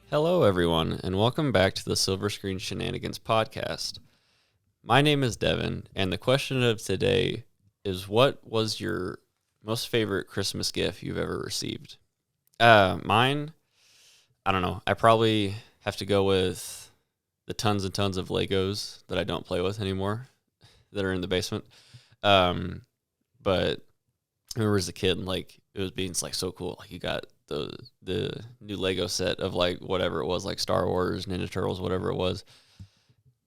Hello, everyone, and welcome back to the Silver Screen Shenanigans podcast. My name is Devin, and the question of today is, what was your most favorite Christmas gift you've ever received? Mine, I don't know. I probably have to go with the tons and tons of Legos that I don't play with anymore that are in the basement. But I remember as a kid, like, it was being like so cool. Like, you got the new Lego set of like whatever it was, like Star Wars, Ninja Turtles, whatever it was,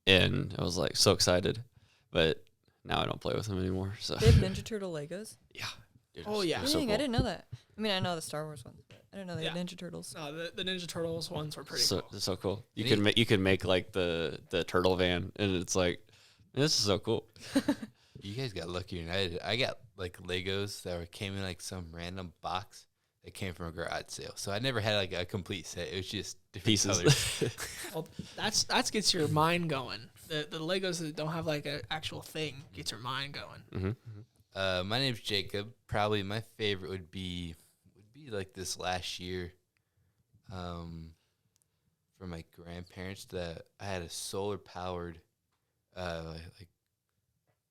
and I was like so excited. But now I don't play with them anymore. So They have Ninja Turtle Legos? yeah. Dude, Oh, yeah. Dang, so cool. I didn't know that. I mean, I know the Star Wars ones, but I didn't know they had Yeah. Ninja Turtles. No, the Ninja Turtles ones were pretty So cool. so cool. You Neat. could make like the turtle van, and it's like, this is so cool. You guys got luckier than I did. I got like Legos that came in like some random box that came from a garage sale. So I never had like a complete set. It was just different Pieces. colors. Well, that gets your mind going. The Legos that don't have like an actual thing gets your mind going. Mm-hmm. My name's Jacob. Probably my favorite would be like this last year. From my grandparents, that I had a solar powered, like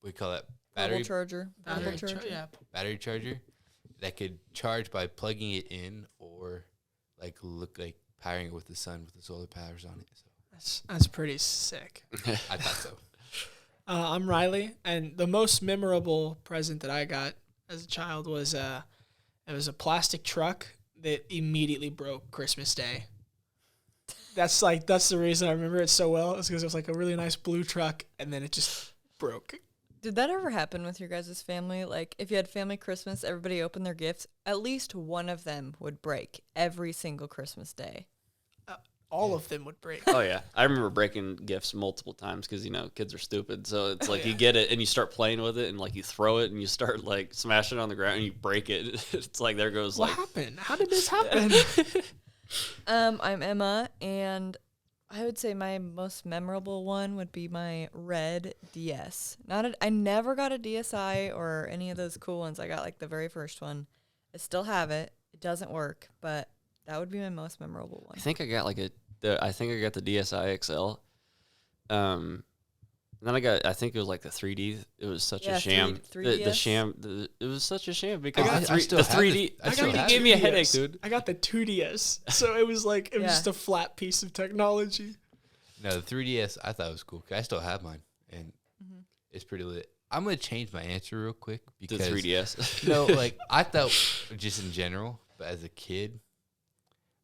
what do you call that? Battery charger. Battery Portable charger. yeah. Battery charger that could charge by plugging it in or like look like powering it with the sun with the solar powers on it. So That's pretty sick. I thought so. I'm Riley, and the most memorable present that I got as a child was it was a plastic truck that immediately broke Christmas Day. That's the reason I remember it so well. Is because it was like a really nice blue truck, and then it just broke. Did that ever happen with your guys' family? Like, if you had family Christmas, everybody opened their gifts, at least one of them would break every single Christmas day. All of them would break. Oh yeah, I remember breaking gifts multiple times because kids are stupid. So it's like you get it and you start playing with it and like you throw it and you start like smashing it on the ground and you break it. It's like there goes What like happened? How did this happen? I'm Emma, and I would say my most memorable one would be my red DS. I never got a DSi or any of those cool ones. I got like the very first one. I still have it. It doesn't work, but that would be my most memorable one. I think I got the DSi XL. And then I think it was like the 3D. It was such a sham. 3DS? It was such a sham because I the still have 3D. I The still 3D have gave me a 2DS. headache, dude. I got the 2DS, so it was like it was Yeah. just a flat piece of technology. No, the 3DS I thought was cool. 'Cause I still have mine, and it's pretty lit. I'm gonna change my answer real quick The because 3DS. no, like I thought just in general, but as a kid,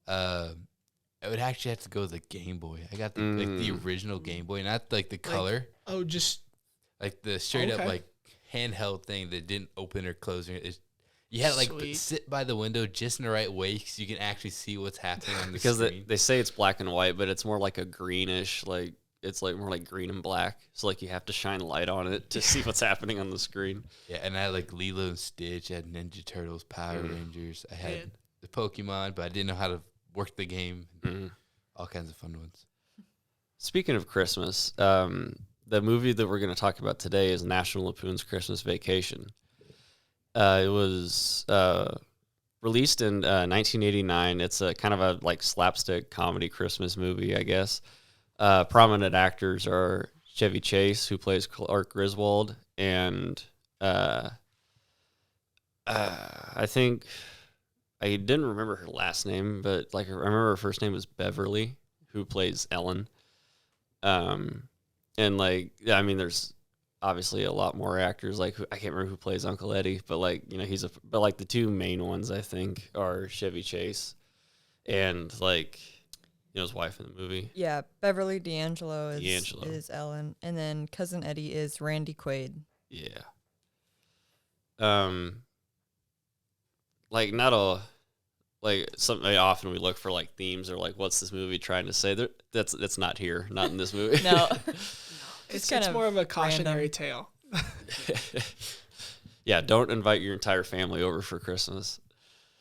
I would actually have to go with the Game Boy. I got the original Game Boy, not like the color, Oh, just like the straight up Okay. like handheld thing that didn't open or close. You had to like Sweet. sit by the window just in the right way so you can actually see what's happening on the Because screen. they say it's black and white, but it's more like a greenish, like it's like more like green and black. So like you have to shine light on it to see what's happening on the screen. Yeah, and I had like Lilo and Stitch. I had Ninja Turtles, Power Rangers. I had Man. the Pokemon, but I didn't know how to work the game. Mhm. All kinds of fun ones. Speaking of Christmas, the movie that we're going to talk about today is National Lampoon's Christmas Vacation. It was released in 1989. It's a kind of a like slapstick comedy Christmas movie, I guess. Prominent actors are Chevy Chase, who plays Clark Griswold, and I think I didn't remember her last name, but like I remember her first name was Beverly, who plays Ellen. And like, yeah, I mean, there's obviously a lot more actors. Like, I can't remember who plays Uncle Eddie, but like, but like the two main ones I think are Chevy Chase and like, his wife in the movie. Yeah, Beverly D'Angelo D'Angelo. is Ellen, and then Cousin Eddie is Randy Quaid. Yeah. Like not a like something often we look for like themes or like what's this movie trying to say? That's not here, not in this movie. No, It's kind of more of a cautionary random. tale. Yeah, don't invite your entire family over for Christmas.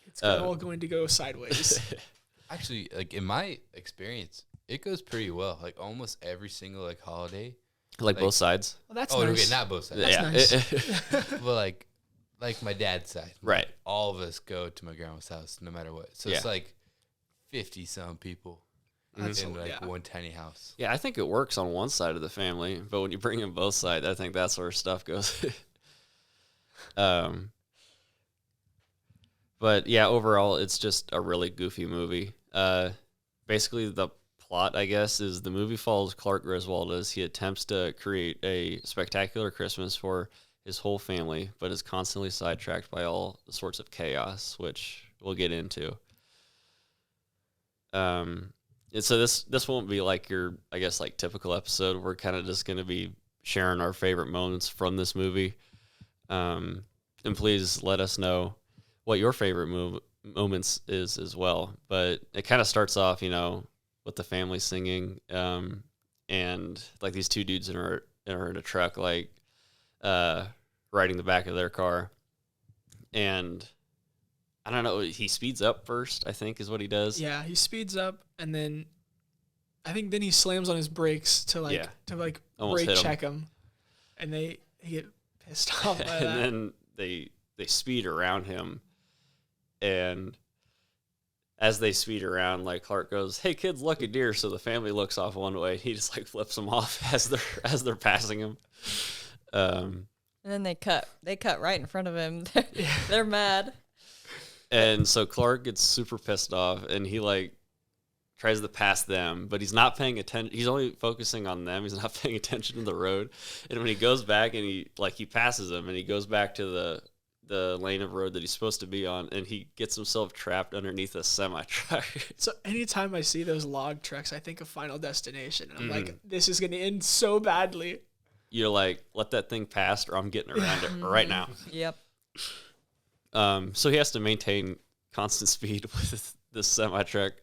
It's all going to go sideways. Actually, like in my experience, it goes pretty well. Like almost every single like holiday. Like both sides. Well, that's Oh, nice. okay, not both sides. That's Yeah. nice. But like my dad's side. Right. All of us go to my grandma's house no matter what. So Yeah. it's like 50 some people. in like one tiny house. Yeah, I think it works on one side of the family, but when you bring in both sides, I think that's where stuff goes. But yeah, overall, it's just a really goofy movie. Basically, the plot, I guess, is the movie follows Clark Griswold as he attempts to create a spectacular Christmas for his whole family, but is constantly sidetracked by all sorts of chaos, which we'll get into. And so this won't be like your, I guess, like typical episode. We're kind of just going to be sharing our favorite moments from this movie. And please let us know what your favorite moments is as well. But it kind of starts off, with the family singing, and like these two dudes are in a truck, like riding the back of their car, and I don't know. He speeds up first, I think, is what he does. Yeah, he speeds up, and then I think then he slams on his brakes to Almost brake check him, and they get pissed off by that. And then they speed around him, and as they speed around, like Clark goes, "Hey kids, look a deer." So the family looks off one way. He just like flips them off as they're passing him. And then they cut right in front of him. They're mad. And so Clark gets super pissed off, and he like tries to pass them, but he's not paying attention. He's only focusing on them. He's not paying attention to the road. And when he goes back and he passes them, and he goes back to the lane of road that he's supposed to be on, and he gets himself trapped underneath a semi truck. So anytime I see those log trucks, I think of Final Destination, and I'm like, this is going to end so badly. You're like, let that thing pass, or I'm getting around it right now. Yep. So he has to maintain constant speed with this semi truck.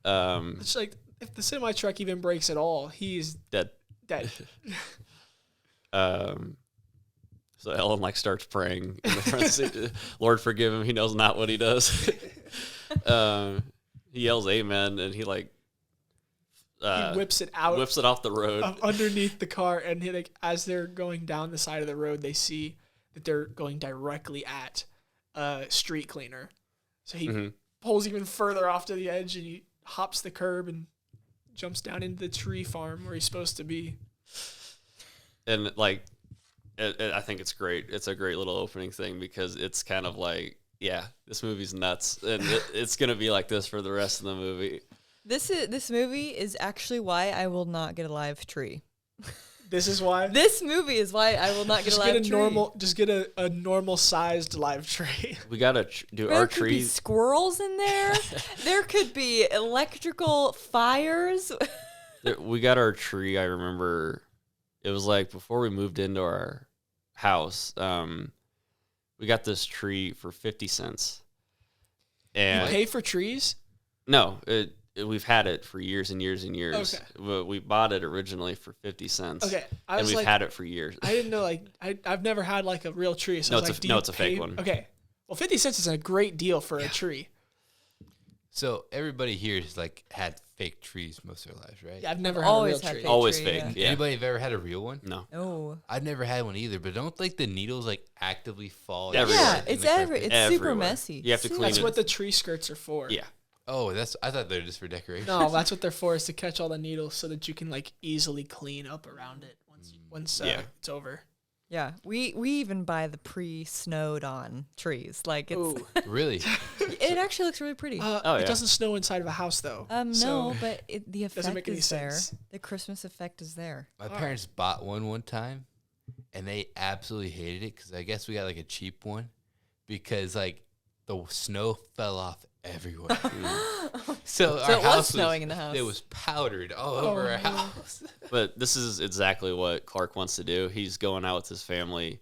It's like if the semi truck even breaks at all, he's Dead. So Ellen like starts praying in the front seat. Lord forgive him, he knows not what he does. He yells amen, and he like he whips it out, whips it off the road underneath the car, and he, like, as they're going down the side of the road, they see that they're going directly at a street cleaner. So he pulls even further off to the edge, and he hops the curb and jumps down into the tree farm where he's supposed to be. And like, I think it's great. It's a great little opening thing because it's kind of like, yeah, this movie's nuts, and it's gonna be like this for the rest of the movie. This movie is actually why I will not get a live tree. This is why. This movie is why I will not get a live tree. Just get a normal sized live tree. We gotta do There our could be trees. squirrels in there. There could be electrical fires. We got our tree. I remember it was like before we moved into our house. We got this tree for 50 cents. And You pay for trees? no, we've had it for years and years and years. Okay. But we bought it originally for 50 cents. Okay, And we've had it for years. I didn't know, like, I've never had like a real tree. So No, I was it's like, a- do no, you it's a fake pay- one. Okay, well, 50 cents is a great deal for a tree. So everybody here has like had fake trees most of their lives, right? Yeah, I've never had a real Always had tree. fake Always tree, fake. yeah. Yeah. Anybody have ever had a real one? No. Oh. I've never had one either, but don't like the needles like actively fall. Everywhere. Yeah, in it's the carpet? it's super Everywhere. messy. You have to clean That's it. what the tree skirts are for. Yeah. Oh, I thought they were just for decoration. No, that's what they're for, is to catch all the needles so that you can like easily clean up around it once Yeah. it's over. Yeah, we even buy the pre-snowed on trees. Like it's Ooh. Really? it actually looks really pretty. Oh, It yeah. doesn't snow inside of a house though. No, so but the doesn't effect make any is there. sense. The Christmas effect is there. My parents bought one time, and they absolutely hated it because I guess we got like a cheap one because like the snow fell off everywhere. So our it was house snowing in the house. It was powdered all over our house. But this is exactly what Clark wants to do. He's going out with his family.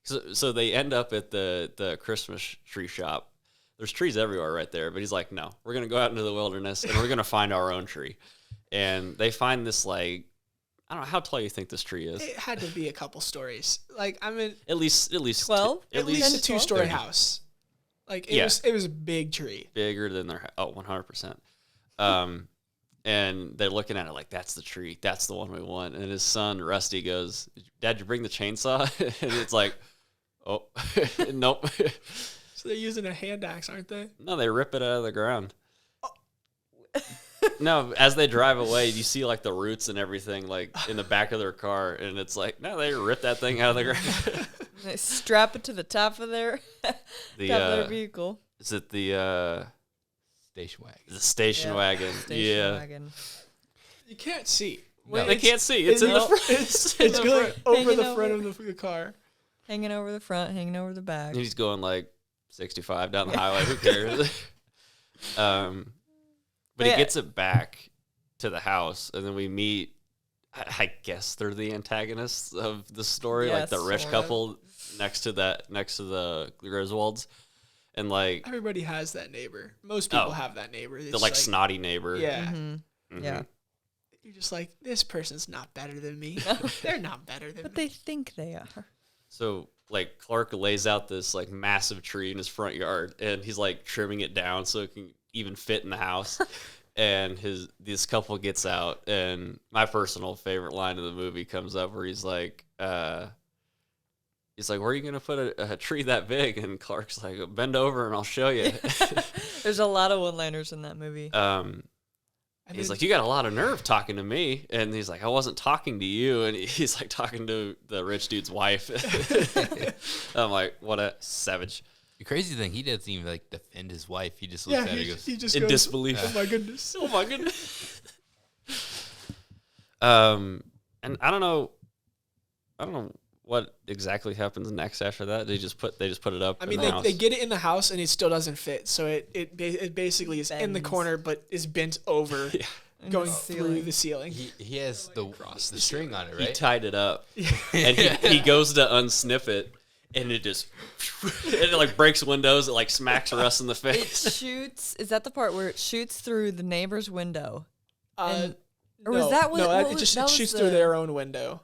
So they end up at the Christmas tree shop. There's trees everywhere right there, but he's like, no, we're going to go out into the wilderness and we're going to find our own tree. And they find this, like, I don't know, how tall you think this tree is? It had to be a couple stories. Like, I mean, At least 12? at least a 12? 2-story 30. house. Like, Yeah. it was a big tree. Bigger than their 100%. And they're looking at it like, that's the tree. That's the one we want. And his son, Rusty, goes, Dad, did you bring the chainsaw? And it's like, oh, nope. So they're using a hand axe, aren't they? No, they rip it out of the ground. No, as they drive away, you see like the roots and everything like in the back of their car, and it's like, no, they ripped that thing out of the ground. They strap it to the top of their their vehicle. Is it the Station wagon. the station wagon? Station wagon. You can't see. No, they can't see. It's in the front. It's in the going front. over Hanging the front over. of the car. Hanging over the front, hanging over the back. And he's going like 65 down the highway. Who cares? But he Yeah. gets it back to the house, and then we meet. I guess they're the antagonists of the story, like the Yes, rich sort of. couple next to the Griswolds, and like Everybody has that neighbor. Most people Oh. have that neighbor. the like snotty neighbor. Yeah. Mhm. Yeah. You're just like, this person's not better than me. They're not better than But me. they think they are. So like Clark lays out this like massive tree in his front yard, and he's like trimming it down so it can even fit in the house. And this couple gets out, and my personal favorite line of the movie comes up where he's like, where are you gonna put a tree that big? And Clark's like, bend over and I'll show you. There's a lot of one-liners in that movie. He's like, you got a lot of nerve talking to me. And he's like, I wasn't talking to you. And he's like talking to the rich dude's wife. I'm like, what a savage. The crazy thing, he doesn't even like defend his wife. He just looks at her and goes, he just in goes, disbelief. Oh my goodness. Oh my goodness. And I don't know what exactly happens next after that. They just put it up. I in mean, the house. they get it in the house and it still doesn't fit. So it basically is in the Bends. corner, but is bent over, In going the through ceiling. the ceiling. he has the string on it, He right? tied it up, and he goes to unsnip it, and it just and it like breaks windows. It like smacks Russ in the It face. shoots. Is that the part where it shoots through the neighbor's window? Uh, Or was that what? No, what it was- just that it was shoots the- through their own window.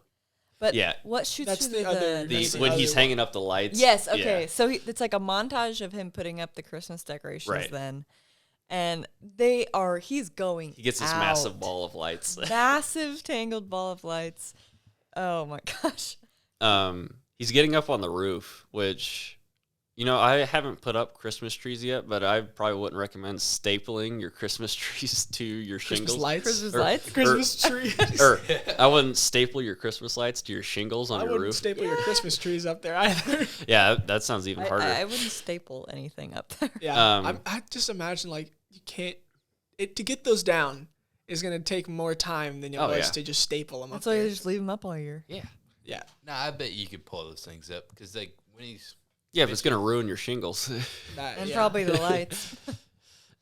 But Yeah. what shoots That's through the other- The, That's the when other he's one. hanging up the lights. Yes. Okay. Yeah. So it's like a montage of him putting up the Christmas decorations. Right. Then, and he's going. He gets this out. massive ball of lights. Massive tangled ball of lights. Oh my gosh. He's getting up on the roof, which, I haven't put up Christmas trees yet, but I probably wouldn't recommend stapling your Christmas trees to your Christmas shingles. lights. Christmas Or- lights. Christmas trees. Or I wouldn't staple your Christmas lights to your shingles on I your wouldn't roof. staple your Christmas trees up there either. Yeah, that sounds even harder. I wouldn't staple anything up there. Yeah, I just imagine like you can't. To get those down is gonna take more time than it Oh, was yeah. to just staple them That's up why there. you just leave them up all year. Yeah. Yeah, Nah, I bet you could pull those things up because like when he's Yeah, but it's going to ruin your shingles. And yeah. probably the lights.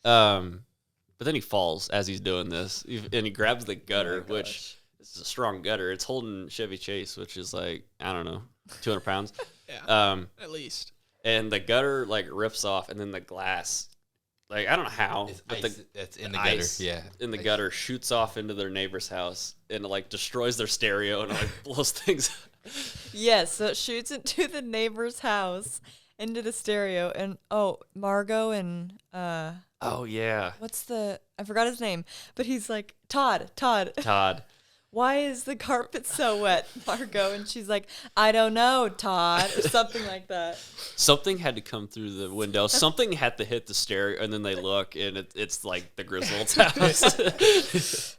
But then he falls as he's doing this, and he grabs the gutter, Oh my which gosh. is a strong gutter. It's holding Chevy Chase, which is like, I don't know, 200 pounds. Yeah, at least. And the gutter like rips off, and then the glass, like, I don't know how, it's but ice that's in the gutter. ice Yeah, in the Ice. gutter shoots off into their neighbor's house and like destroys their stereo and like blows things up. Yes, so it shoots into the neighbor's house, into the stereo, and Margot and Oh, yeah. I forgot his name, but he's like, Todd, Todd. why is the carpet so wet, Margot? And she's like, I don't know, Todd, or something like that. Something had to come through the window. Something had to hit the stereo, and then they look, and it's like the Griswold's house.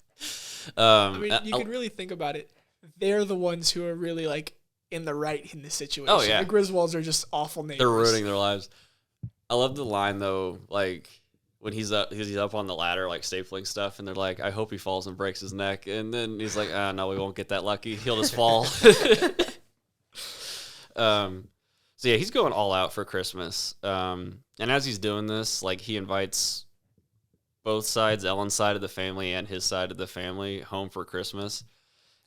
I mean, you could really think about it. They're the ones who are really like in the right in this situation. Oh, yeah. The Griswolds are just awful neighbors. they're ruining their lives. I love the line though, like when he's up on the ladder, like stapling stuff, and they're like, "I hope he falls and breaks his neck," and then he's like, "No, we won't get that lucky. He'll just fall." So yeah, he's going all out for Christmas. And as he's doing this, like he invites both sides, Ellen's side of the family and his side of the family, home for Christmas,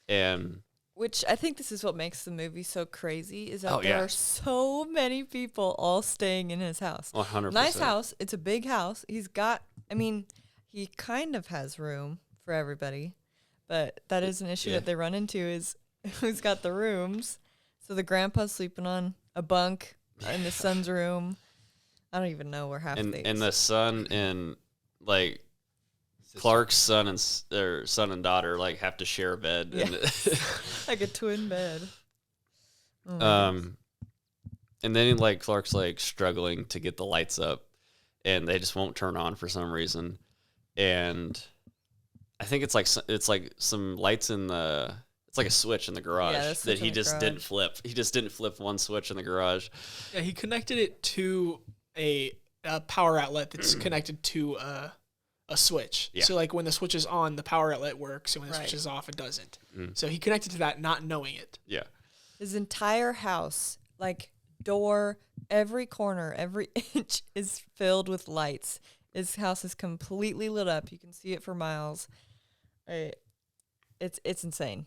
and Which I think this is what makes the movie so crazy, is that Oh, there yeah. are so many people all staying in his house. 100%. Nice house. It's a big house. He kind of has room for everybody, but that is an issue Yeah. that they run into is who's got the rooms. So the grandpa's sleeping on a bunk in the son's room. I don't even know where half and these. and the son and like Clark's son and daughter like have to share a bed. Yeah. And like a twin bed. Oh my goodness. and then like Clark's like struggling to get the lights up, and they just won't turn on for some reason. And I think it's like some lights in the. It's like a switch in the garage that he just didn't flip. He just didn't flip one switch in the garage. Yeah, he connected it to a power outlet that's connected to a switch. Yeah. So like when the switch is on, the power outlet works, and when the switch is off, it doesn't. So he connected to that, not knowing it. Yeah. His entire house, like door, every corner, every inch is filled with lights. His house is completely lit up. You can see it for miles. It's insane.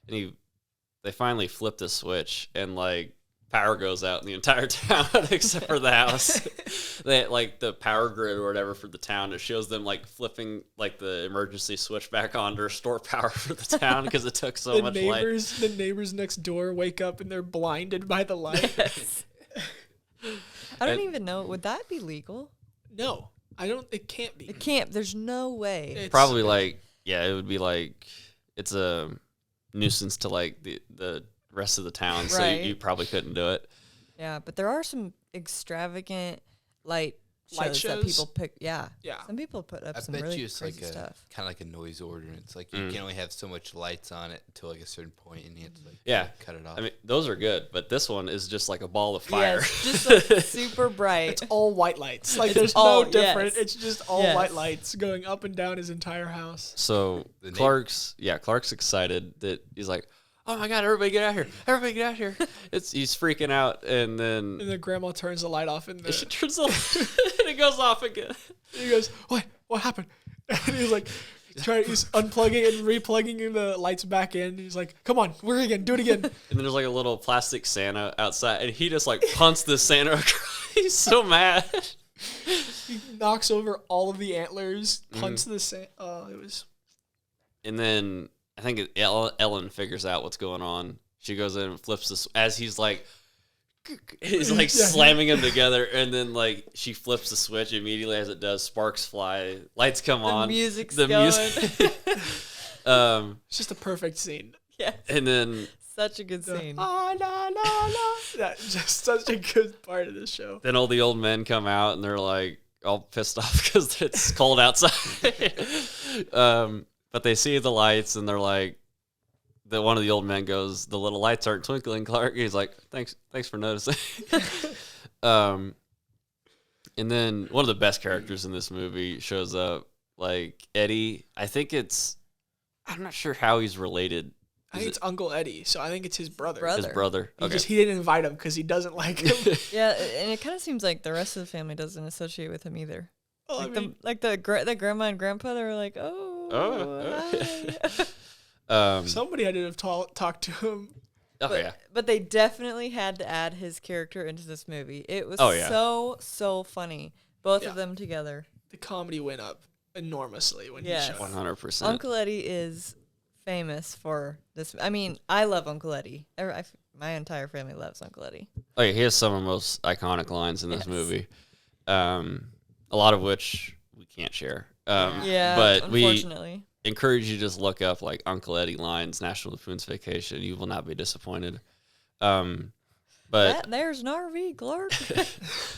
And they finally flip the switch, and like power goes out in the entire town except for the house. They like the power grid or whatever for the town. It shows them like flipping like the emergency switch back on to restore power for the town because it took so much light. The neighbors next door wake up and they're blinded by the light. Yes. I don't even know. Would that be legal? No, I don't. It can't be. It can't. There's no way. It's probably like it would be like it's a nuisance to like the rest of the town, so you probably couldn't do it. Yeah, but there are some extravagant light shows that people pick. Yeah. Some people put up some really crazy stuff. Kind of like a noise ordinance. Like you can only have so much lights on it until like a certain point, and you have to cut it off. I mean, those are good, but this one is just like a ball of fire. Yes, just like super bright. It's all white lights. Like there's no different. It's just all white lights going up and down his entire house. So Clark's excited that he's like, oh my God, everybody get out here. Everybody get out here. He's freaking out, and then grandma turns the light off, and she turns the light, and it goes off again. And he goes, what happened? And he's like, he's unplugging and replugging the lights back in. He's like, come on, we're again, do it again. And then there's like a little plastic Santa outside, and he just like punts this Santa across. He's so mad. He knocks over all of the antlers, punts the Santa. Oh, it was. And then I think Ellen figures out what's going on. She goes in and flips this as he's like slamming them together, and then like she flips the switch immediately as it does. Sparks fly, lights come on, music's going. It's just a perfect scene. Yeah, and then such a good scene. That's just such a good part of the show. Then all the old men come out, and they're like all pissed off because it's cold outside. But they see the lights, and they're like, one of the old men goes, "The little lights aren't twinkling, Clark." He's like, "Thanks for noticing." And then one of the best characters in this movie shows up, like Eddie. I'm not sure how he's related. I think it's Uncle Eddie, so I think it's his brother. His brother. Okay. He didn't invite him because he doesn't like him. Yeah, and it kind of seems like the rest of the family doesn't associate with him either. Well, the grandma and grandpa, they were like, somebody had to have talked to him. But they definitely had to add his character into this movie. It was so funny. Both of them together. The comedy went up enormously when he showed up. 100%. Uncle Eddie is famous for this. I mean, I love Uncle Eddie. My entire family loves Uncle Eddie. Oh yeah, he has some of the most iconic lines in this movie. A lot of which we can't share. But unfortunately. We encourage you to just look up like Uncle Eddie lines, National Lampoon's Vacation. You will not be disappointed. But there's an RV, Clark.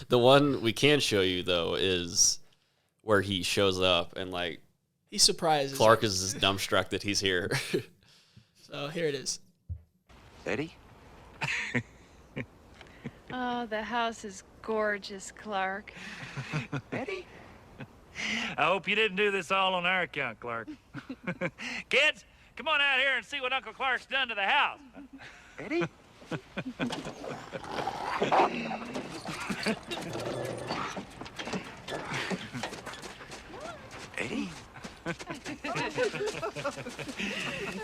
The one we can show you though is where he shows up and like he surprises Clark is just dumbstruck that he's here. So here it is. Eddie? Oh, the house is gorgeous, Clark. Eddie? I hope you didn't do this all on our account, Clark. Kids, come on out here and see what Uncle Clark's done to the house. Eddie? Eddie?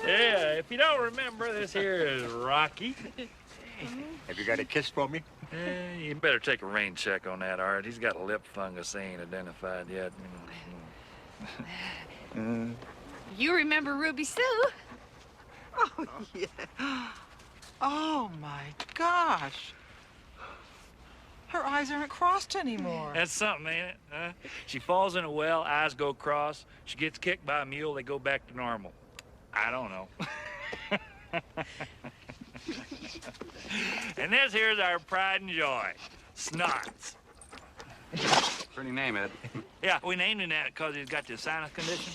Yeah, if you don't remember, this here is Rocky. Have you got a kiss for me? You better take a rain check on that, Art. He's got a lip fungus they ain't identified yet. You remember Ruby Sue? Oh, yeah. Oh, my gosh. Her eyes aren't crossed anymore. That's something, ain't it? Huh? She falls in a well, eyes go cross. She gets kicked by a mule, they go back to normal. I don't know. And this here's our pride and joy, Snots. Pretty name, Ed. Yeah, we named him that because he's got the sinus condition.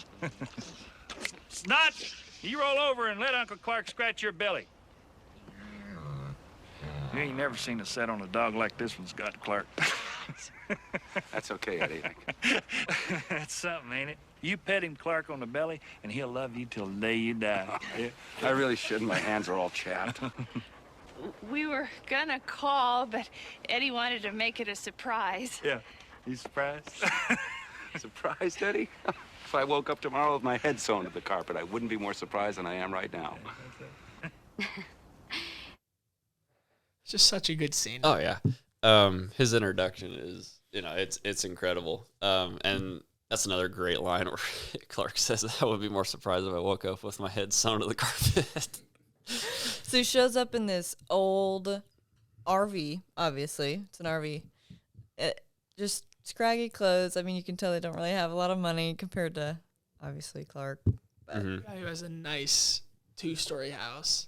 Snot, you roll over and let Uncle Clark scratch your belly. You ain't never seen a set on a dog like this one's got, Clark. That's okay, Eddie. That's something, ain't it? You pet him, Clark, on the belly, and he'll love you till the day you die. I really shouldn't. My hands are all chapped. We were gonna call, but Eddie wanted to make it a surprise. Yeah. You surprised? Surprised, Eddie? If I woke up tomorrow with my head sewn to the carpet, I wouldn't be more surprised than I am right now. It's just such a good scene. Oh yeah. His introduction is, it's incredible. And that's another great line where Clark says, I would be more surprised if I woke up with my head sewn to the carpet. So he shows up in this old RV, obviously. It's an RV. Just scraggy clothes. I mean, you can tell they don't really have a lot of money compared to, obviously, Clark. But Guy who has a nice 2-story house.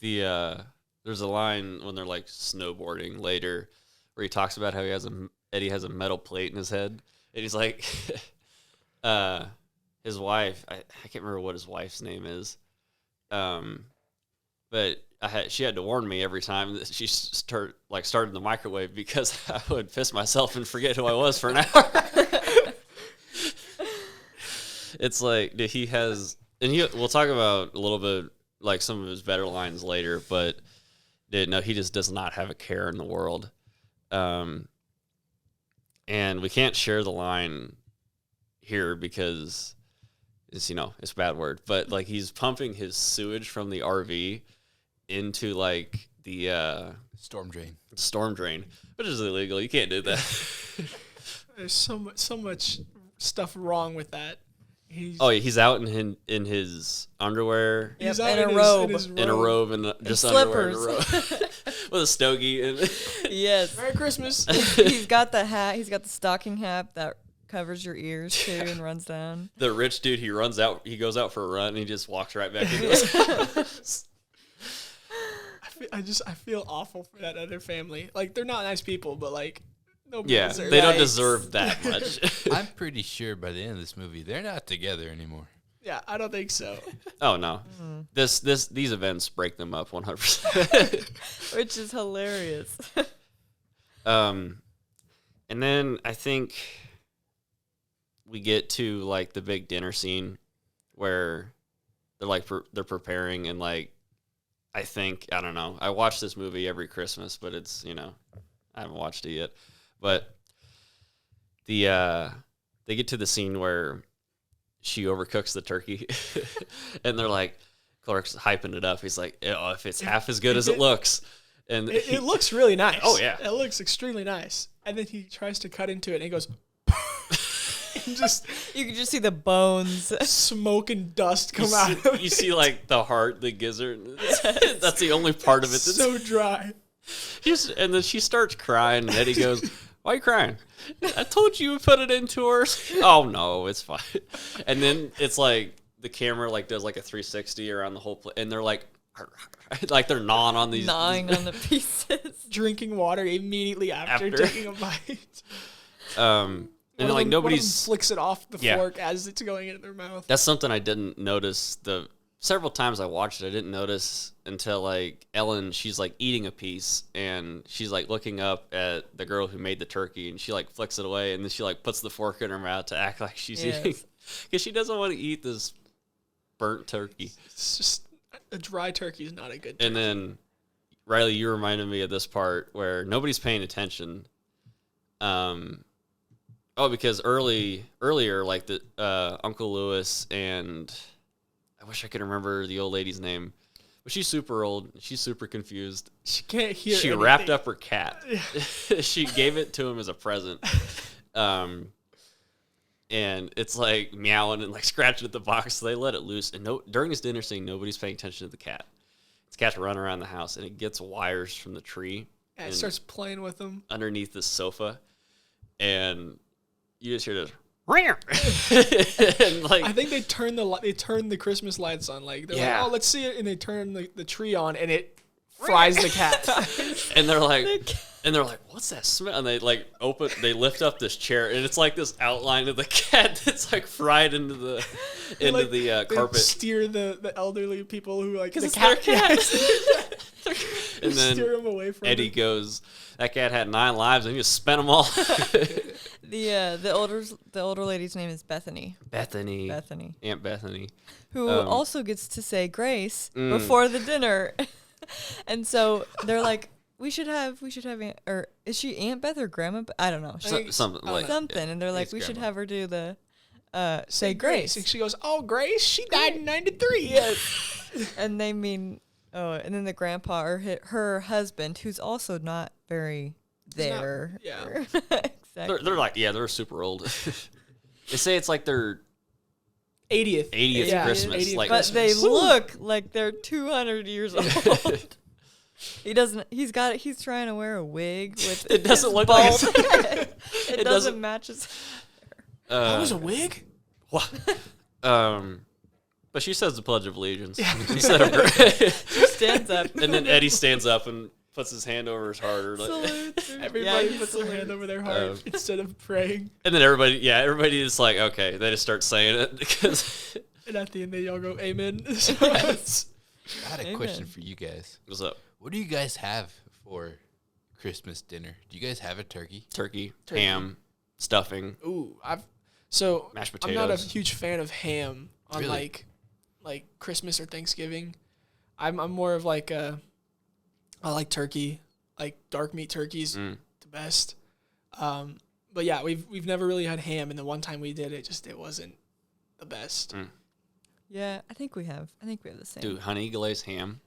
There's a line when they're like snowboarding later where he talks about how Eddie has a metal plate in his head, and he's like, his wife. I can't remember what his wife's name is, but she had to warn me every time that she started the microwave because I would piss myself and forget who I was for an hour. It's like he has, and we'll talk about a little bit like some of his better lines later, but. No, he just does not have a care in the world. And we can't share the line here because it's a bad word. But like he's pumping his sewage from the RV into like the Storm drain. Storm drain, which is illegal. You can't do that. There's so much stuff wrong with that. He's out in his underwear. He's Yep, out in a robe. In a robe and just underwear and a robe. Slippers. With a stogie. Yes. Merry Christmas. He's got the hat. He's got the stocking hat that covers your ears too and runs down. The rich dude, he goes out for a run and he just walks right back into his house. I feel awful for that other family. Like, they're not nice people, but like, nobody Yeah, deserves they don't Yikes. deserve that much. I'm pretty sure by the end of this movie, they're not together anymore. Yeah, I don't think so. Oh no, these events break them up 100%. Which is hilarious. And then I think we get to like the big dinner scene where they're like they're preparing and like I don't know. I watch this movie every Christmas, but it's I haven't watched it yet. But they get to the scene where she overcooks the turkey, and they're like, Clark's hyping it up. He's like, if it's half as good as it looks. And It looks really nice. Oh, yeah. It looks extremely nice. And then he tries to cut into it, and he goes, and just You can just see the bones. smoke and dust come out of it. you see like the heart, the gizzard. That's the only part of it that's so dry. And then she starts crying, and Eddie goes, why are you crying? I told you put it into her. Oh, no, it's fine. And then it's like the camera like does like a 360 around the whole place, and they're like they're gnawing on these. Gnawing on the pieces. Drinking water immediately after taking a bite. And then like One of nobody's. them flicks it off the Yeah. fork as it's going into their mouth. That's something I didn't notice. The several times I watched it, I didn't notice until like Ellen, she's like eating a piece and she's like looking up at the girl who made the turkey and she like flicks it away and then she like puts the fork in her mouth to act like she's eating because she doesn't want to eat this burnt turkey. It's just a dry turkey is not a good turkey. And then Riley, you reminded me of this part where nobody's paying attention. Because earlier, like the Uncle Lewis and I wish I could remember the old lady's name, but she's super old. She's super confused. She can't hear She anything. wrapped up her cat. She gave it to him as a present. And it's like meowing and like scratching at the box. So they let it loose. And during this dinner scene, nobody's paying attention to the cat. This cat's running around the house and it gets wires from the tree. And it and starts playing with them. underneath the sofa. And you just hear this. And like, I think they turn the Christmas lights on. Like they're like, oh, let's see it, and they turn the tree on, and it fries the cat. and they're like, And they're like, "What's that smell?" And they like they lift up this chair, and it's like this outline of the cat that's like fried into the They carpet. steer the elderly people who like the it's cat. their cat. And then steer them away from Eddie it. goes, "That cat had 9 lives, and he just spent them all." The older lady's name is Bethany. Bethany, Aunt Bethany, Who also gets to say grace before the dinner. And so they're like, we should have Aunt, or is she Aunt Beth or Grandma Beth? I don't know. something like Something. And they're like, it's we should grandma. have her do the say grace. And she goes, "Oh, Grace, she died in '93." Yes. And they mean, and then the grandpa or her husband, who's also not very there. yeah. Exactly. they're like, yeah, they're super old. They say it's like their 80th. 80th Christmas. 80th Like, But they look like they're 200 years old. He's trying to wear a wig with It doesn't his look like bald it's- head. It it doesn't doesn't- match his That was a wig. What? But she says the Pledge of Allegiance instead of her. He stands up. And then Eddie stands up and puts his hand over his heart. Or like, Salutes her. Everybody he puts their salutes. hand over their heart instead of praying. and then everybody is like, okay, they just start saying it because. And at the end, they all go, "Amen." I had a Amen. question for you guys. What's up? What do you guys have for Christmas dinner? Do you guys have a turkey? Turkey, ham, stuffing. Ooh, mashed Mashed I'm not a potatoes. huge fan of ham on Really? like Christmas or Thanksgiving. I'm more of like I like turkey, like dark meat turkeys, the best. But yeah, we've never really had ham, and the one time we did it, it wasn't the best. Yeah, I think we have the same. Dude, honey glazed ham.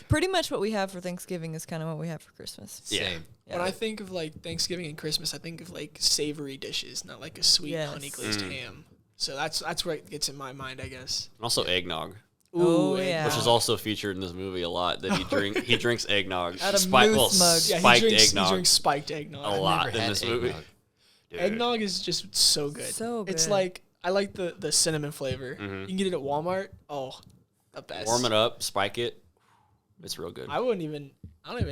Pretty much what we have for Thanksgiving is kind of what we have for Christmas. Yeah. Same. Yeah. When I think of like Thanksgiving and Christmas, I think of like savory dishes, not like a sweet Yes. honey glazed ham. So that's where it gets in my mind, I guess. And also eggnog, Oh, egg yeah. which is also featured in this movie a lot. That he drinks eggnog. Out of Spiked- moose mug. Yeah, spiked he drinks eggnog spiked eggnog. a lot Never in had this movie. eggnog. Dude. Eggnog is just so good. So It's good. like I like the cinnamon flavor. Mhm. You can get it at Walmart. Oh, the best. Warm it up, spike it. It's real good. I don't even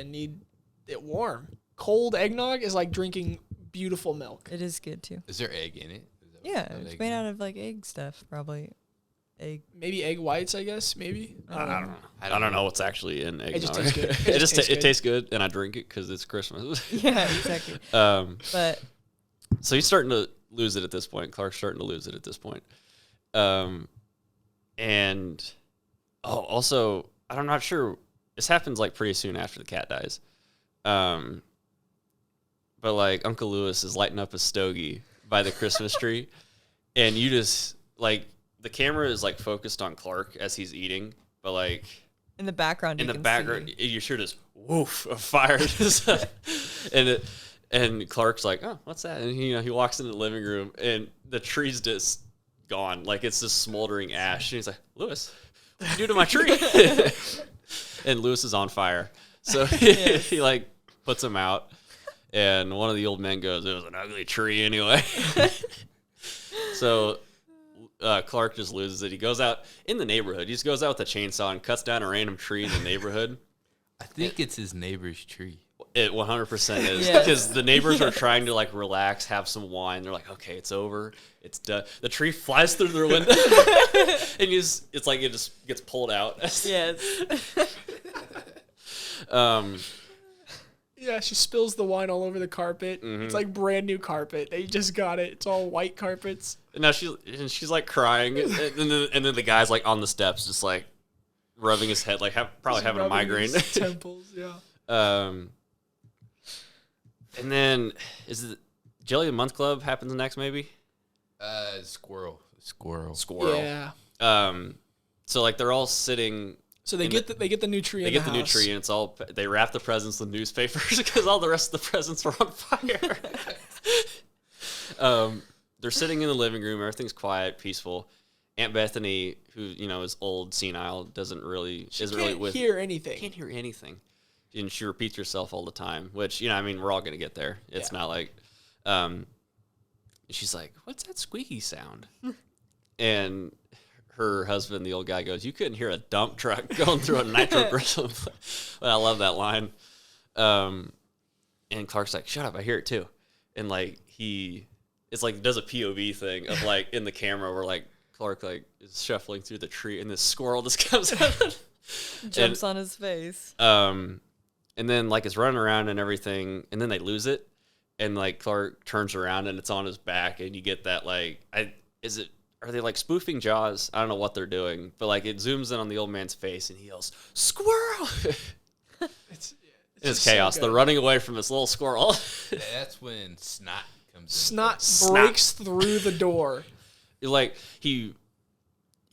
need it warm. Cold eggnog is like drinking beautiful milk. It is good too. Is there egg in it? Is that what Yeah, that it's egg made is? out of like egg stuff, probably. Egg. Maybe egg whites, I guess. Maybe. I don't know. I don't know what's actually in eggnog. just tastes good. It tastes good, and I drink it because it's Christmas. Yeah, exactly. But So he's starting to lose it at this point. Clark's starting to lose it at this point. And also, I'm not sure. This happens like pretty soon after the cat dies. But like Uncle Lewis is lighting up a stogie by the Christmas tree, and you just like the camera is like focused on Clark as he's eating, but like in the background, in you the can background, see. you sure this woof of fire, and Clark's like, "Oh, what's that?" And he walks into the living room, and the tree's just gone, like it's just smoldering ash. And he's like, "Lewis, what you do to my tree?" And Lewis is on fire, so he like puts him out, and one of the old men goes, "It was an ugly tree anyway." So Clark just loses it. He goes out in the neighborhood. He just goes out with a chainsaw and cuts down a random tree in the neighborhood. I think it's his neighbor's tree. It 100% is Yes. because the neighbors are trying to like relax, have some wine. They're like, okay, it's over, it's done. The tree flies through their window, and it's like it just gets pulled out. Yes. Yeah, she spills the wine all over the carpet. Mm-hmm. It's like brand new carpet. They just got it. It's all white carpets. And now she's like crying, and then the guy's like on the steps, just like rubbing his head, like probably Just having a rubbing migraine. his temples, yeah. And then is it Jelly of the Month Club happens next, maybe? Squirrel. Squirrel. Yeah. So like they're all sitting. So they get the new tree. They get the new tree, and it's all they wrap the presents with newspapers because all the rest of the presents are on fire. They're sitting in the living room. Everything's quiet, peaceful. Aunt Bethany, who is old, senile, isn't really hear anything. Can't hear anything, and she repeats herself all the time. Which we're all gonna get there. It's not like, she's like, "What's that squeaky sound?" And her husband, the old guy, goes, "You couldn't hear a dump truck going through a nitroglycerin." Well, I love that line. And Clark's like, shut up, I hear it too. And like it's like does a POV thing of like in the camera where like Clark like is shuffling through the tree and this squirrel just comes out. Jumps on his face. And then like it's running around and everything, and then they lose it, and like Clark turns around and it's on his back, and you get that like are they like spoofing Jaws? I don't know what they're doing, but like it zooms in on the old man's face and he yells, "Squirrel!" It's chaos. So they're running away from this little squirrel. That's when Snot comes in. Snot breaks through the door. Like he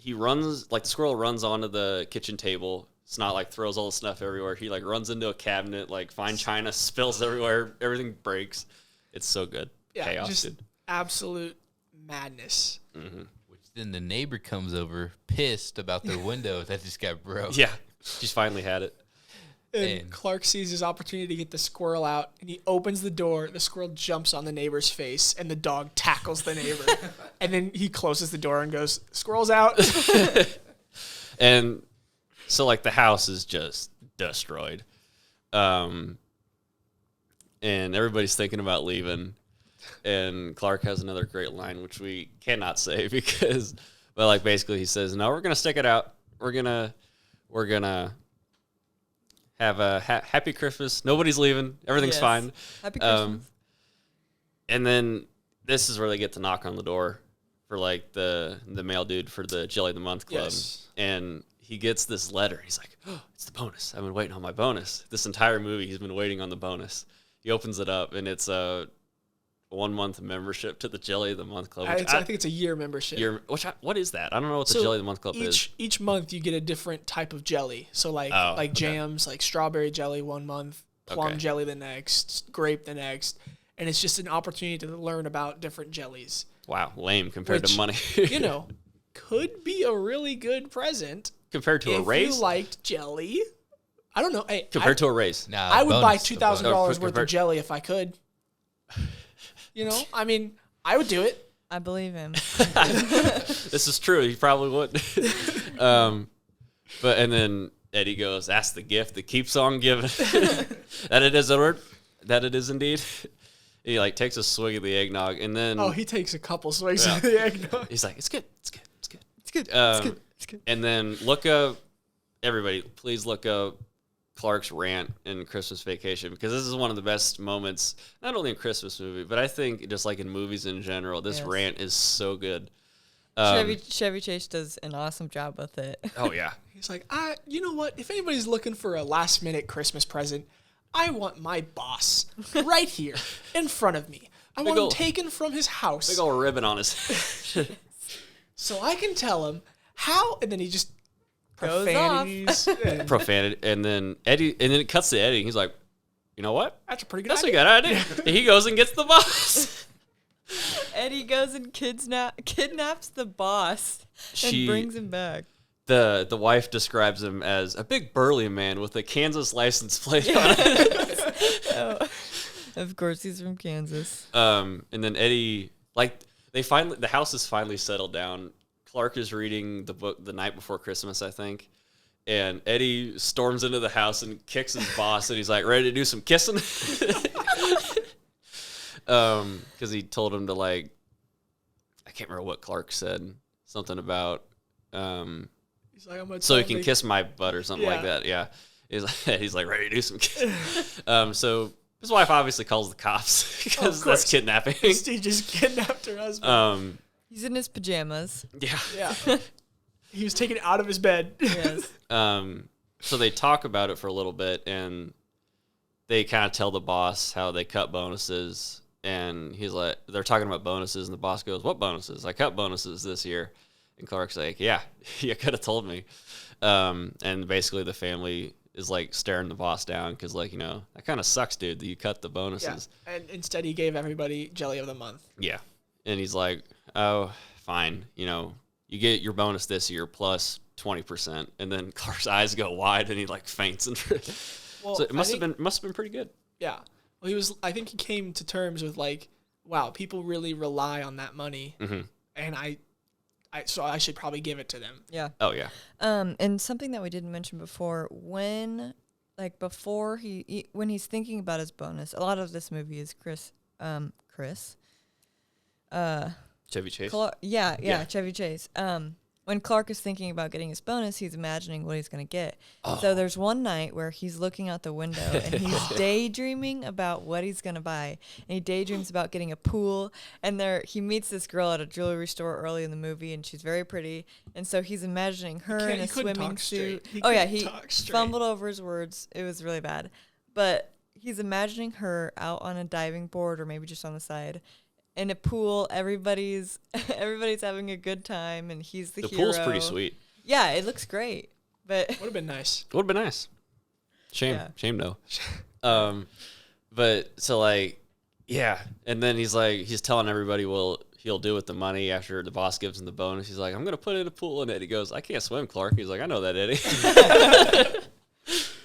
runs, like the squirrel runs onto the kitchen table. Snot like throws all the stuff everywhere. He like runs into a cabinet, like fine china spills everywhere. Everything breaks. It's so good. Yeah, Chaos, just dude. absolute madness. Mm-hmm. Which then the neighbor comes over, pissed about their window that just got broke. Yeah, she's finally had it. And Clark sees his opportunity to get the squirrel out, and he opens the door. The squirrel jumps on the neighbor's face, and the dog tackles the neighbor. And then he closes the door and goes, "Squirrel's out." And so like the house is just destroyed. And everybody's thinking about leaving. And Clark has another great line, which we cannot say because, but like basically he says, "No, we're gonna stick it out. We're gonna have a happy Christmas. Nobody's leaving. Everything's Yes. fine." Happy Christmas. And then this is where they get to knock on the door for like the male dude for the Jelly of the Month Club. Yes. And he gets this letter. He's like, "Oh, it's the bonus. I've been waiting on my bonus. This entire movie, he's been waiting on the bonus." He opens it up, and it's a 1 month membership to the Jelly of the Month Club. I think it's a year membership. What is that? I don't know what the Jelly of the Month Club is. Each month you get a different type of jelly. So like jams, like strawberry jelly 1 month, plum jelly the next, grape the next. And it's just an opportunity to learn about different jellies. Wow, lame compared to money. Could be a really good present. Compared to a raise? If you liked jelly. I don't know. Hey, compared to a raise. Nah, I would buy bonus, $2,000 worth of jelly if I could. I mean, I would do it. I believe him. This is true. He probably would. And then Eddie goes, "That's the gift that keeps on giving." That it is a word. That it is indeed. He like takes a swig of the eggnog, and then he takes a couple swigs of the eggnog. He's like, "It's good. It's good. It's good. It's good. It's good. It's good." And then look up, everybody, please look up Clark's rant in Christmas Vacation, because this is one of the best moments, not only in Christmas movie, but I think just like in movies in general. This rant is so good. Chevy Chase does an awesome job with it. Oh yeah. He's like, you know what? If anybody's looking for a last minute Christmas present, I want my boss right here in front of me. I want him taken from his house. Big old ribbon on his so I can tell him how, and then he just Goes off. profanity, and then it cuts to Eddie. And he's like, "You know what? That's a pretty good That's idea. a good idea." And he goes and gets the boss. Eddie goes and kidnaps the boss and brings him back. The wife describes him as a big burly man with a Kansas license plate on it. Of course, he's from Kansas. And then Eddie, like, the house is finally settled down. Clark is reading the book the night before Christmas, I think. And Eddie storms into the house and kicks his boss, and he's like, "Ready to do some kissing?" Because he told him to, like, I can't remember what Clark said. Something about, He's like, "I'm gonna so he can kiss my butt or something like that. Yeah. He's like, "Ready to do some kissing?" So his wife obviously calls the cops because that's kidnapping. He just kidnapped her husband. He's in his pajamas. Yeah. He was taken out of his bed. Yes. So they talk about it for a little bit, and they kind of tell the boss how they cut bonuses. And he's like, they're talking about bonuses, and the boss goes, "What bonuses? I cut bonuses this year." And Clark's like, "Yeah, you could have told me." And basically the family is like staring the boss down because, like, that kind of sucks, dude, that you cut the bonuses. Yeah. And instead he gave everybody Jelly of the Month. Yeah. And he's like, "Oh, fine. You get your bonus this year plus 20%." And then Clark's eyes go wide and he like faints. So it must have been pretty good. Yeah. Well, I think he came to terms with, like, wow, people really rely on that money. Mm-hmm. And so I should probably give it to them. Yeah. Oh yeah. And something that we didn't mention before, when like before when he's thinking about his bonus. A lot of this movie is Chris. Chevy Chase. Yeah, Chevy Chase. When Clark is thinking about getting his bonus, he's imagining what he's going to get. So there's one night where he's looking out the window and he's daydreaming about what he's going to buy. And he daydreams about getting a pool. And he meets this girl at a jewelry store early in the movie, and she's very pretty. And so he's imagining her in a swimming suit. He fumbled over his words. It was really bad. But he's imagining her out on a diving board or maybe just on the side. In a pool, everybody's having a good time, and he's the hero. The pool's pretty sweet. Yeah, it looks great, but would have been nice. Would have been nice. Shame no. But so like, yeah, and then he's telling everybody what he'll do with the money after the boss gives him the bonus. He's like, I'm gonna put it in a pool, and Eddie goes, I can't swim, Clark. He's like, I know that, Eddie.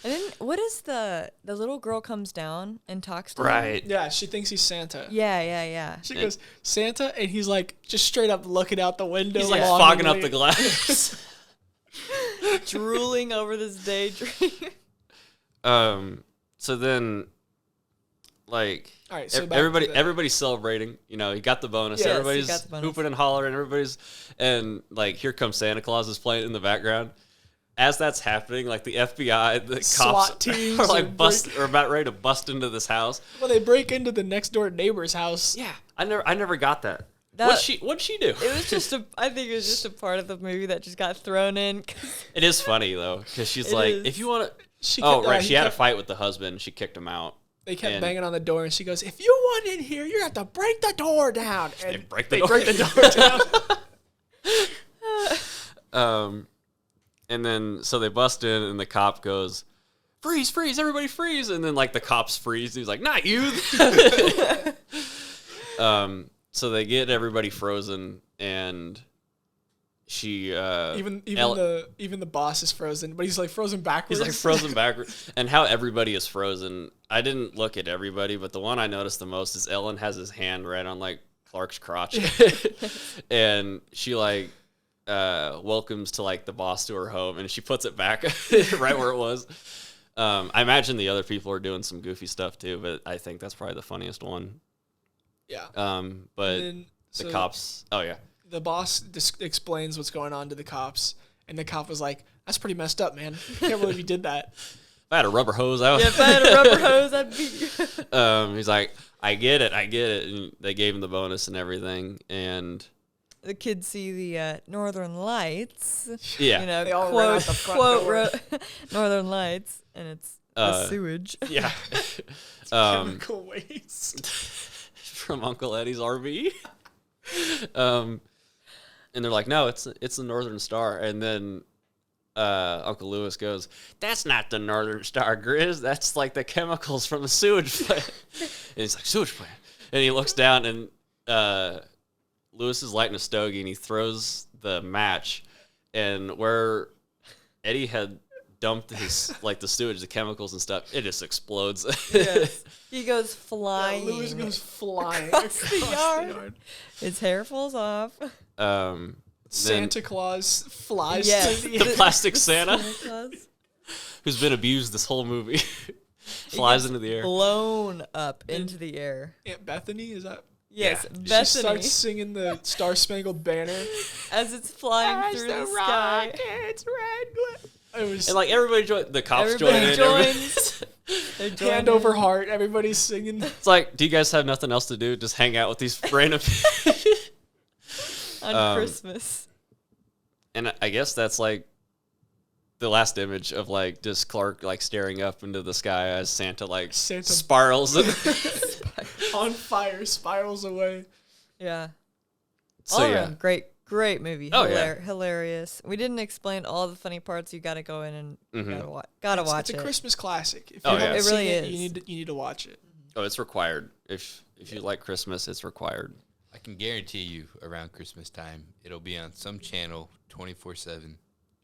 And then what is the little girl comes down and talks to him? Right. Yeah, she thinks he's Santa. Yeah. She goes, Santa, and he's like just straight up looking out the window. He's like fogging up the glass. Drooling over this daydream. So then, like, all right, so everybody's celebrating. You know, he got the bonus. Yes, Everybody's hooping and hollering. And like, here comes Santa Claus is playing in the background. As that's happening, like the FBI, the SWAT cops teams are like about ready to bust into this house. Well, they break into the next door neighbor's house. Yeah, I never got that. What'd she do? It was I think it was just a part of the movie that just got thrown in. It is funny though, because she's like, if you want to. She had a fight with the husband. She kicked him out. They kept banging on the door, and she goes, "If you want in here, you have to break the door down." And they break the door down. And then, so they bust in, and the cop goes, freeze, everybody freeze. And then, like, the cops freeze. And he's like, not you. So they get everybody frozen, and she... even the boss is frozen, but he's, like, frozen backwards. He's, like, frozen backwards. And how everybody is frozen, I didn't look at everybody, but the one I noticed the most is Ellen has his hand right on, like, Clark's crotch. And she, like... welcomes to like the boss to her home, and she puts it back right where it was. I imagine the other people are doing some goofy stuff too, but I think that's probably the funniest one. Yeah. But the cops. Oh yeah. The boss explains what's going on to the cops, and the cop was like, "That's pretty messed up, man. I can't believe you did that." If I had a rubber hose, if I had a rubber hose, I'd be good. He's like, I get it, and they gave him the bonus and everything, and. The kids see the Northern Lights. Yeah. You know, they all run out the front door. Northern Lights, and it's the sewage. Yeah. Chemical waste. From Uncle Eddie's RV. And they're like, no, it's the Northern Star. And then Uncle Lewis goes, that's not the Northern Star, Grizz. That's like the chemicals from the sewage plant. And he's like, sewage plant. And he looks down, and Lewis is lighting a stogie, and he throws the match, and where Eddie had dumped his like the sewage, the chemicals and stuff, it just explodes. Yes. He goes flying. Yeah, Lewis goes flying across the yard. His hair falls off. Santa Claus flies to the plastic Santa who's been abused this whole movie flies into the air, blown up into the air. Aunt Bethany, is that? Yes, yeah. Bethany. She starts singing the Star Spangled Banner as it's flying through the sky. It's red. And like everybody joined. The cops joins. Hand over heart. Everybody's singing. It's like, do you guys have nothing else to do? Just hang out with these random on Christmas. And I guess that's like the last image of like just Clark like staring up into the sky as Santa spirals on fire, spirals away. Yeah. So around, great movie. Oh, hilarious. We didn't explain all the funny parts. You got to go in and gotta watch it. It's a Christmas classic. If you haven't it really seen is. It, you need to watch it. Oh, it's required. If you like Christmas, it's required. I can guarantee you around Christmas time, it'll be on some channel 24/7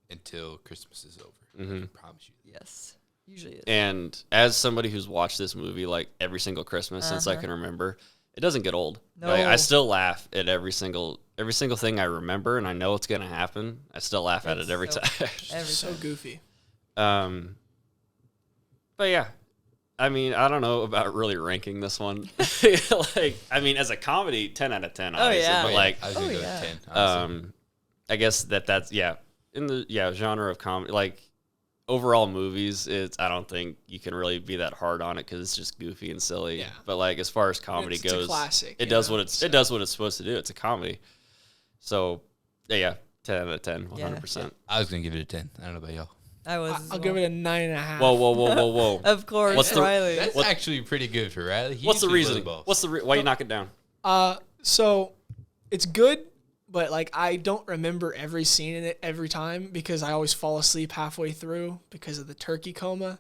until Christmas is over. Mm-hmm. I promise you. Yes. Usually is. And as somebody who's watched this movie like every single Christmas since I can remember, it doesn't get old. No. Like, I still laugh at every single thing I remember, and I know it's gonna happen. I still laugh at it every time. So goofy. But yeah, I mean, I don't know about really ranking this one. Like, I mean, as a comedy, 10 out of 10, obviously. yeah. But like, I was gonna go yeah. with 10. Honestly. I guess that's in the genre of comedy. Like overall movies, I don't think you can really be that hard on it because it's just goofy and silly. Yeah. But like as far as comedy It's a goes, classic, it you does know, what so- it does what it's supposed to do. It's a comedy. So yeah, 10 out of 10, 100%. I was gonna give it a 10. I don't know about y'all. I was. I'll give it a 9.5. Whoa. Of course, What's the- Riley. That's actually pretty good for Riley. He What's the usually reason? blows Why you knock it down? So it's good, but like I don't remember every scene in it every time because I always fall asleep halfway through because of the turkey coma.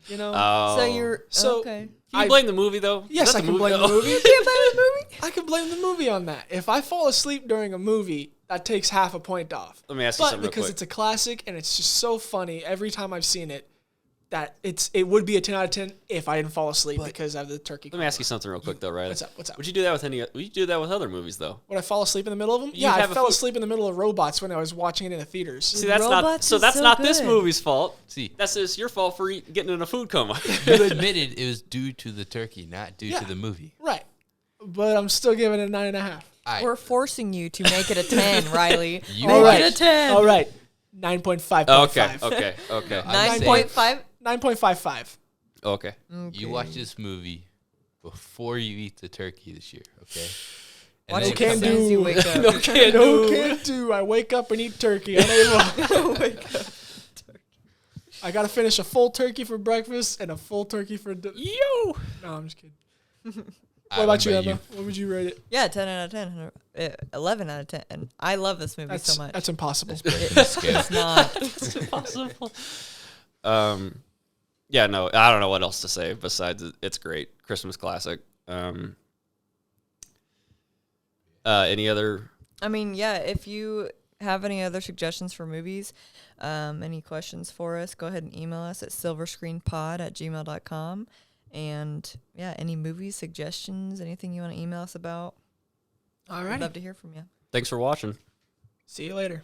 You know. So you're okay. Can you blame the movie though? Yes, Is that I can blame the Oh. movie. You can't blame the movie. I can blame the movie on that. If I fall asleep during a movie, that takes half a point off. Let me ask you But something real because quick. it's a classic and it's just so funny every time I've seen it, that it would be a 10 out of 10 if I didn't fall asleep because of the turkey. Let me ask you something real quick though, Riley. What's up? Would you do that with Would you do that with other movies though? Would I fall asleep in the middle of them? You Yeah, I have a fell food- asleep in the middle of Robots when I was watching it in the theaters. See, that's not Robots so. is That's so not this good. movie's fault. See. That's just your fault for getting in a food coma. You admitted it was due to the turkey, not due Yeah. to the movie. Right. But I'm still giving it a 9.5. We're forcing you to make it a 10, Riley. You Make All right. it a 10. All right. 9.5. Okay. 9.5. 9.55. Okay. You watch this movie before you eat the turkey this year, okay? And Watch then it Can as soon as you do. wake up. No, can't do. I wake up and eat turkey. Unable. I gotta finish a full turkey for breakfast and a full turkey for Yo. No, I'm just kidding. What What about you, Emma? What would you rate it? Yeah, 10 out of 10. 11 out of 10. And I love this movie That's so much. that's impossible. It's not. It's impossible. Yeah, no, I don't know what else to say besides it's great. Christmas classic. Any other? I mean, yeah, if you have any other suggestions for movies, any questions for us, go ahead and email us at silverscreenpod@gmail.com. And yeah, any movie suggestions, anything you want to email us about, All I'd right. love to hear from you. Thanks for watching. See you later.